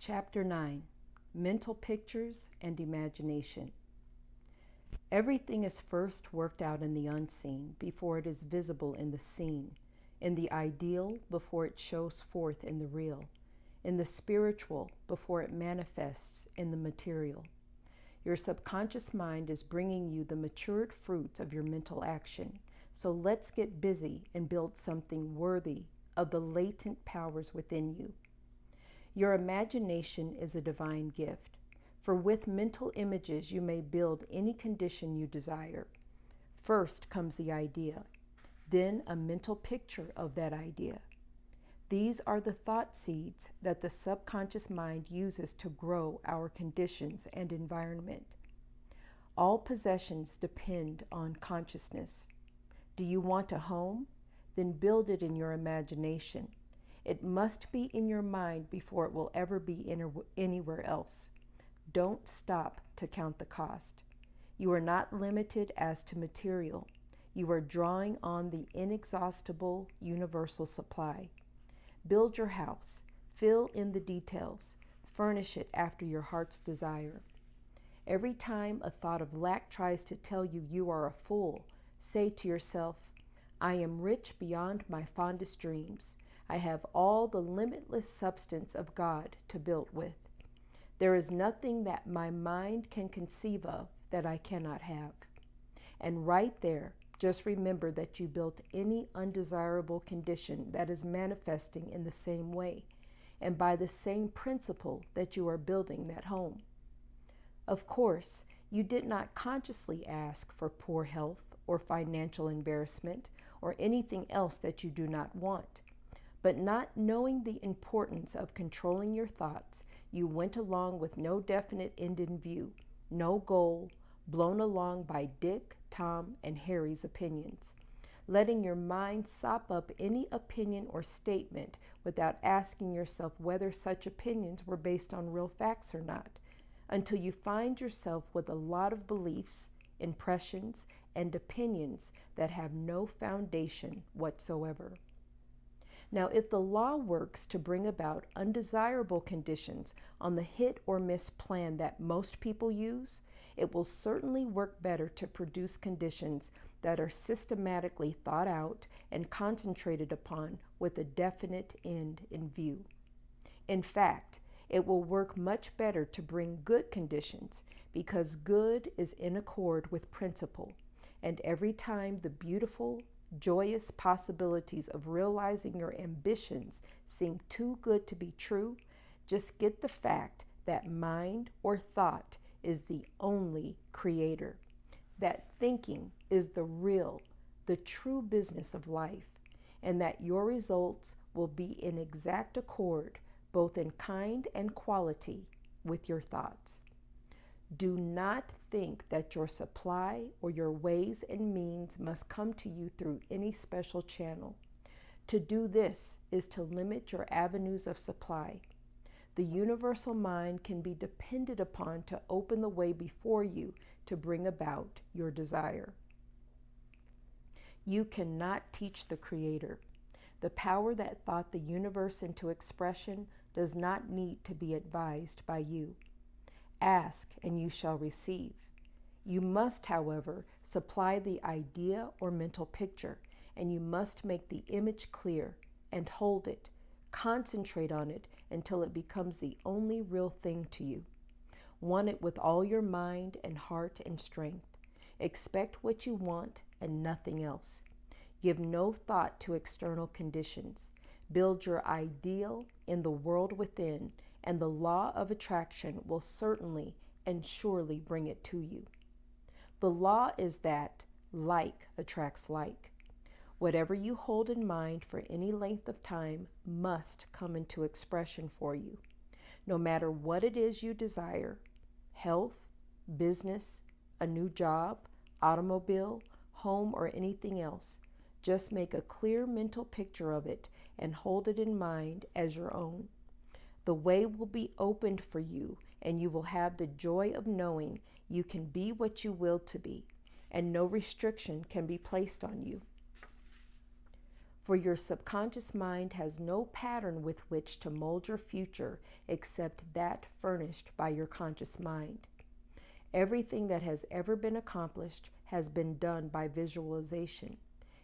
Chapter 9: Mental Pictures and Imagination. Everything is first worked out in the unseen before it is visible in the seen, in the ideal before it shows forth in the real, in the spiritual before it manifests in the material. Your subconscious mind is bringing you the matured fruits of your mental action, so let's get busy and build something worthy of the latent powers within you. Your imagination is a divine gift, for with mental images you may build any condition you desire. First comes the idea, then a mental picture of that idea. These are the thought seeds that the subconscious mind uses to grow our conditions and environment. All possessions depend on consciousness. Do you want a home? Then build it in your imagination. It must be in your mind before it will ever be anywhere else. Don't stop to count the cost. You are not limited as to material. You are drawing on the inexhaustible universal supply. Build your house. Fill in the details. Furnish it after your heart's desire. Every time a thought of lack tries to tell you you are a fool, say to yourself, I am rich beyond my fondest dreams. I have all the limitless substance of God to build with. There is nothing that my mind can conceive of that I cannot have. And right there, just remember that you built any undesirable condition that is manifesting in the same way, and by the same principle that you are building that home. Of course, you did not consciously ask for poor health or financial embarrassment or anything else that you do not want. But not knowing the importance of controlling your thoughts, you went along with no definite end in view, no goal, blown along by Dick, Tom, and Harry's opinions, letting your mind sop up any opinion or statement without asking yourself whether such opinions were based on real facts or not, until you find yourself with a lot of beliefs, impressions, and opinions that have no foundation whatsoever. Now, if the law works to bring about undesirable conditions on the hit or miss plan that most people use, it will certainly work better to produce conditions that are systematically thought out and concentrated upon with a definite end in view. In fact, it will work much better to bring good conditions because good is in accord with principle, and every time the beautiful, joyous possibilities of realizing your ambitions seem too good to be true, just get the fact that mind or thought is the only creator, that thinking is the real, the true business of life, and that your results will be in exact accord, both in kind and quality, with your thoughts. Do not think that your supply or your ways and means must come to you through any special channel. To do this is to limit your avenues of supply. The universal mind can be depended upon to open the way before you to bring about your desire. You cannot teach the Creator. The power that thought the universe into expression does not need to be advised by you. Ask, and you shall receive. You must, however, supply the idea or mental picture, and you must make the image clear and hold it. Concentrate on it until it becomes the only real thing to you. Want it with all your mind and heart and strength. Expect what you want and nothing else. Give no thought to external conditions. Build your ideal in the world within, and the law of attraction will certainly and surely bring it to you. The law is that like attracts like. Whatever you hold in mind for any length of time must come into expression for you. No matter what it is you desire, health, business, a new job, automobile, home, or anything else, just make a clear mental picture of it and hold it in mind as your own. The way will be opened for you, and you will have the joy of knowing you can be what you will to be, and no restriction can be placed on you. For your subconscious mind has no pattern with which to mold your future except that furnished by your conscious mind. Everything that has ever been accomplished has been done by visualization.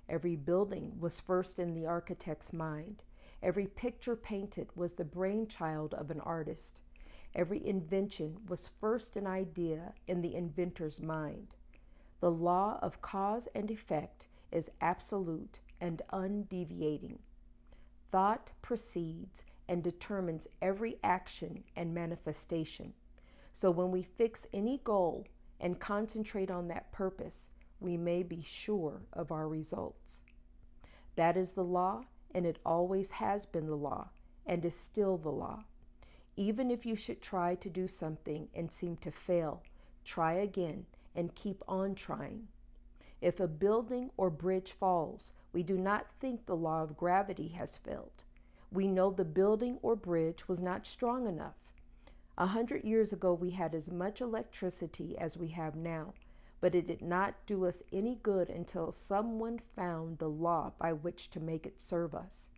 Every building was first in the architect's mind. Every picture painted was the brainchild of an artist. Every invention was first an idea in the inventor's mind. The law of cause and effect is absolute and undeviating. Thought precedes and determines every action and manifestation. So when we fix any goal and concentrate on that purpose, we may be sure of our results. That is the law, and it always has been the law, and is still the law. Even if you should try to do something and seem to fail, try again and keep on trying. If a building or bridge falls, we do not think the law of gravity has failed. We know the building or bridge was not strong enough. 100 years ago, we had as much electricity as we have now, but it did not do us any good until someone found the law by which to make it serve us.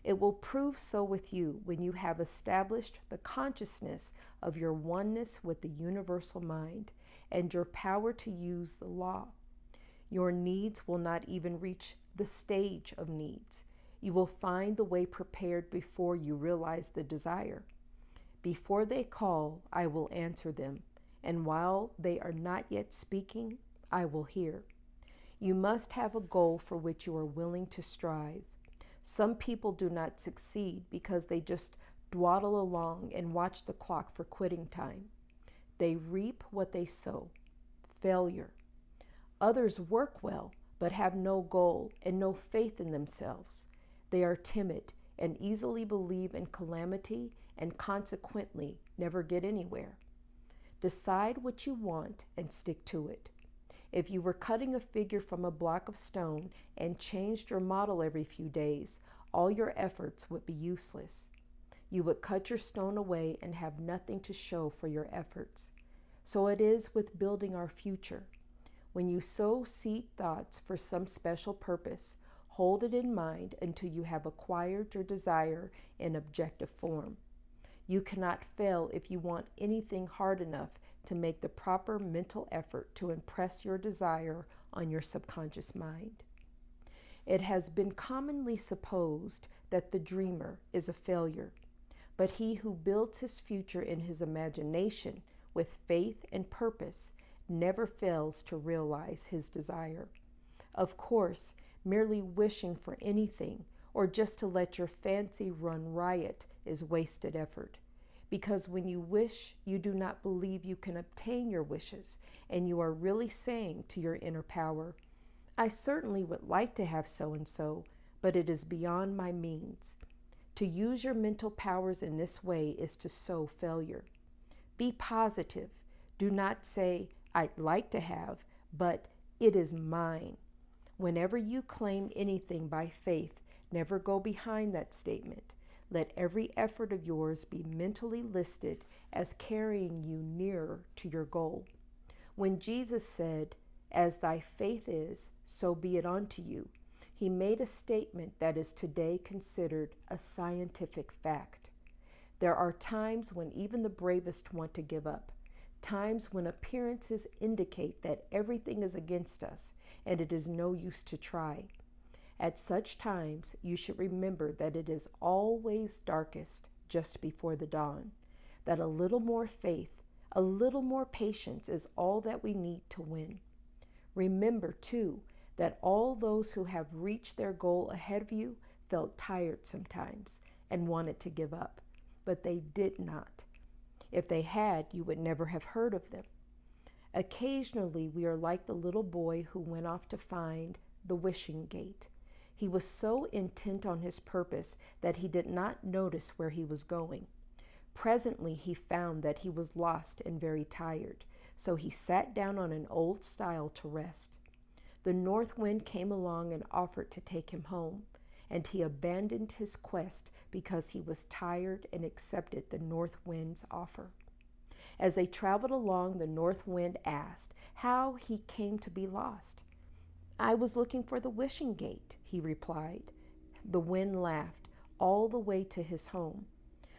It will prove so with you when you have established the consciousness of your oneness with the universal mind and your power to use the law. Your needs will not even reach the stage of needs. You will find the way prepared before you realize the desire. Before they call, I will answer them, and while they are not yet speaking, I will hear. You must have a goal for which you are willing to strive. Some people do not succeed because they just dawdle along and watch the clock for quitting time. They reap what they sow, failure. Others work well, but have no goal and no faith in themselves. They are timid and easily believe in calamity and consequently never get anywhere. Decide what you want and stick to it. If you were cutting a figure from a block of stone and changed your model every few days, all your efforts would be useless. You would cut your stone away and have nothing to show for your efforts. So it is with building our future. When you sow seed thoughts for some special purpose, hold it in mind until you have acquired your desire in objective form. You cannot fail if you want anything hard enough to make the proper mental effort to impress your desire on your subconscious mind. It has been commonly supposed that the dreamer is a failure, but he who builds his future in his imagination with faith and purpose never fails to realize his desire. Of course, merely wishing for anything or just to let your fancy run riot is wasted effort. Because when you wish, you do not believe you can obtain your wishes, and you are really saying to your inner power, I certainly would like to have so-and-so, but it is beyond my means. To use your mental powers in this way is to sow failure. Be positive. Do not say, I'd like to have, but it is mine. Whenever you claim anything by faith, never go behind that statement. Let every effort of yours be mentally listed as carrying you nearer to your goal. When Jesus said, as thy faith is, so be it unto you, he made a statement that is today considered a scientific fact. There are times when even the bravest want to give up, times when appearances indicate that everything is against us and it is no use to try. At such times, you should remember that it is always darkest just before the dawn, that a little more faith, a little more patience is all that we need to win. Remember, too, that all those who have reached their goal ahead of you felt tired sometimes and wanted to give up, but they did not. If they had, you would never have heard of them. Occasionally, we are like the little boy who went off to find the wishing gate. He was so intent on his purpose that he did not notice where he was going. Presently he found that he was lost and very tired, so he sat down on an old stile to rest. The north wind came along and offered to take him home, and he abandoned his quest because he was tired and accepted the north wind's offer. As they traveled along, the north wind asked how he came to be lost. I was looking for the wishing gate, he replied. The wind laughed all the way to his home.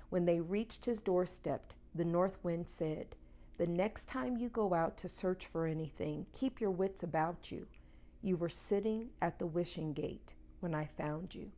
When they reached his doorstep, the north wind said, "The next time you go out to search for anything, keep your wits about you. You were sitting at the wishing gate when I found you."